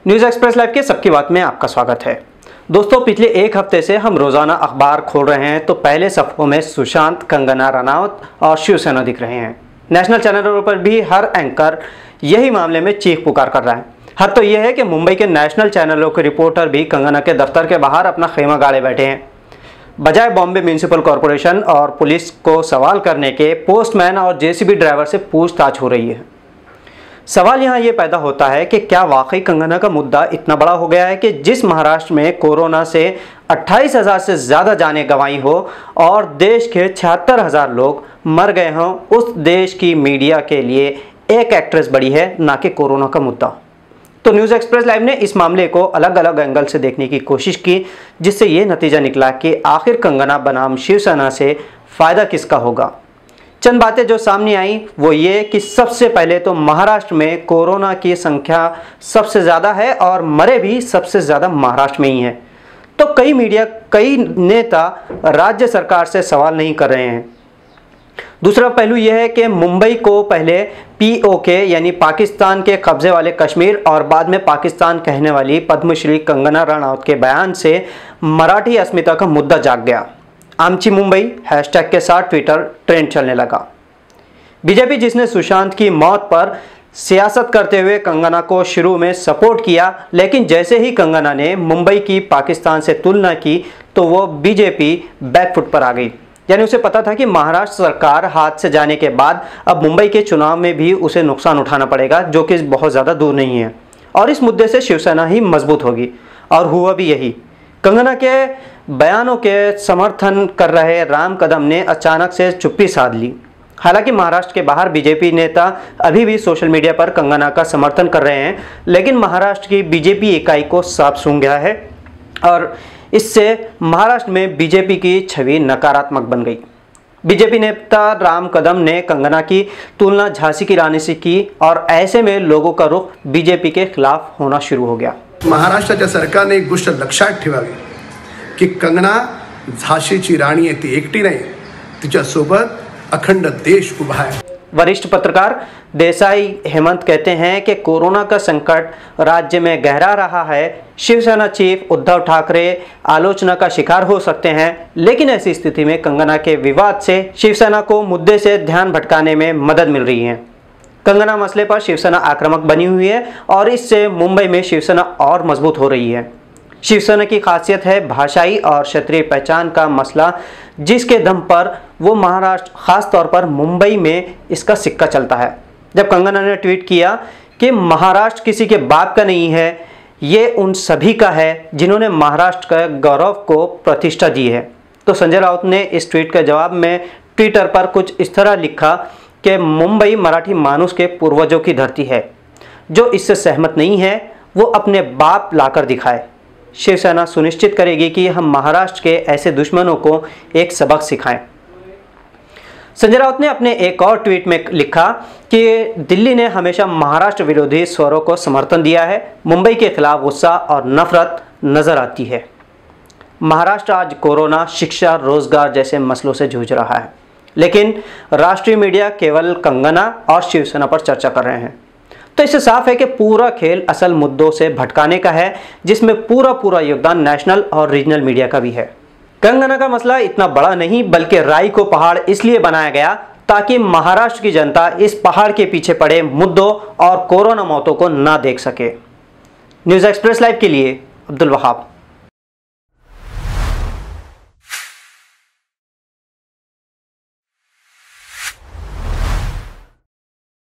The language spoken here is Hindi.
न्यूज़ एक्सप्रेस लाइव के सबकी बात में आपका स्वागत है। दोस्तों, पिछले एक हफ्ते से हम रोजाना अखबार खोल रहे हैं तो पहले सफ़ों में सुशांत, कंगना रनौत और शिवसेना दिख रहे हैं। नेशनल चैनलों पर भी हर एंकर यही मामले में चीख पुकार कर रहा है। हद तो यह है कि मुंबई के नेशनल चैनलों के रिपोर्टर भी कंगना के दफ्तर के बाहर अपना खेमा गाड़े बैठे हैं। बजाय बॉम्बे म्यूनिसिपल कॉरपोरेशन और पुलिस को सवाल करने के, पोस्टमैन और जेसीबी ड्राइवर से पूछताछ हो रही है। सवाल यहाँ ये पैदा होता है कि क्या वाकई कंगना का मुद्दा इतना बड़ा हो गया है कि जिस महाराष्ट्र में कोरोना से 28,000 से ज़्यादा जानें गंवाई हो और देश के 76,000 लोग मर गए हों, उस देश की मीडिया के लिए एक एक्ट्रेस बड़ी है, ना कि कोरोना का मुद्दा। तो न्यूज़ एक्सप्रेस लाइव ने इस मामले को अलग अलग एंगल से देखने की कोशिश की, जिससे ये नतीजा निकला कि आखिर कंगना बनाम शिवसेना से फ़ायदा किसका होगा। चंद बातें जो सामने आई वो ये कि सबसे पहले तो महाराष्ट्र में कोरोना की संख्या सबसे ज़्यादा है और मरे भी सबसे ज़्यादा महाराष्ट्र में ही हैं। तो कई मीडिया, कई नेता राज्य सरकार से सवाल नहीं कर रहे हैं। दूसरा पहलू यह है कि मुंबई को पहले पीओके यानी पाकिस्तान के कब्जे वाले कश्मीर और बाद में पाकिस्तान कहने वाली पद्मश्री कंगना रनौत के बयान से मराठी अस्मिता का मुद्दा जाग गया। आमची मुंबई हैशटैग के साथ ट्विटर ट्रेंड चलने लगा। बीजेपी, जिसने सुशांत की मौत पर सियासत करते हुए कंगना को शुरू में सपोर्ट किया, लेकिन जैसे ही कंगना ने मुंबई की पाकिस्तान से तुलना की तो वो बीजेपी बैकफुट पर आ गई। यानी उसे पता था कि महाराष्ट्र सरकार हाथ से जाने के बाद अब मुंबई के चुनाव में भी उसे नुकसान उठाना पड़ेगा, जो कि बहुत ज़्यादा दूर नहीं है, और इस मुद्दे से शिवसेना ही मजबूत होगी। और हुआ भी यही। कंगना के बयानों के समर्थन कर रहे राम कदम ने अचानक से चुप्पी साध ली। हालांकि महाराष्ट्र के बाहर बीजेपी नेता अभी भी सोशल मीडिया पर कंगना का समर्थन कर रहे हैं, लेकिन महाराष्ट्र की बीजेपी इकाई को साफ सूंघ गया है और इससे महाराष्ट्र में बीजेपी की छवि नकारात्मक बन गई। बीजेपी नेता राम कदम ने कंगना की तुलना झांसी की रानी से की और ऐसे में लोगों का रुख बीजेपी के खिलाफ होना शुरू हो गया। महाराष्ट्राच्या सरकारने एक गोष्ट लक्षात ठेवावी की कंगना झाशीची राणी आहे, ती एकटी नाही, तिच्यासोबत अखंड देश उभा है। वरिष्ठ पत्रकार देसाई हेमंत कहते हैं कि कोरोना का संकट राज्य में गहरा रहा है। शिवसेना चीफ उद्धव ठाकरे आलोचना का शिकार हो सकते हैं, लेकिन ऐसी स्थिति में कंगना के विवाद से शिवसेना को मुद्दे से ध्यान भटकाने में मदद मिल रही है। कंगना मसले पर शिवसेना आक्रामक बनी हुई है और इससे मुंबई में शिवसेना और मजबूत हो रही है। शिवसेना की खासियत है भाषाई और क्षेत्रीय पहचान का मसला, जिसके दम पर वो महाराष्ट्र, खास तौर पर मुंबई में इसका सिक्का चलता है। जब कंगना ने ट्वीट किया कि महाराष्ट्र किसी के बाप का नहीं है, ये उन सभी का है जिन्होंने महाराष्ट्र का गौरव को प्रतिष्ठा दी है, तो संजय राउत ने इस ट्वीट के जवाब में ट्विटर पर कुछ इस तरह लिखा कि मुंबई मराठी मानुस के पूर्वजों की धरती है। जो इससे सहमत नहीं है वो अपने बाप लाकर दिखाए। शिवसेना सुनिश्चित करेगी कि हम महाराष्ट्र के ऐसे दुश्मनों को एक सबक सिखाएं। संजय राउत ने अपने एक और ट्वीट में लिखा कि दिल्ली ने हमेशा महाराष्ट्र विरोधी स्वरों को समर्थन दिया है। मुंबई के खिलाफ गुस्सा और नफरत नजर आती है। महाराष्ट्र आज कोरोना, शिक्षा, रोजगार जैसे मसलों से जूझ रहा है, लेकिन राष्ट्रीय मीडिया केवल कंगना और शिवसेना पर चर्चा कर रहे हैं। तो इससे साफ है कि पूरा खेल असल मुद्दों से भटकाने का है, जिसमें पूरा योगदान नेशनल और रीजनल मीडिया का भी है। कंगना का मसला इतना बड़ा नहीं, बल्कि राई को पहाड़ इसलिए बनाया गया ताकि महाराष्ट्र की जनता इस पहाड़ के पीछे पड़े मुद्दों और कोरोना मौतों को ना देख सके। न्यूज़ एक्सप्रेस लाइव के लिए अब्दुल वहाब।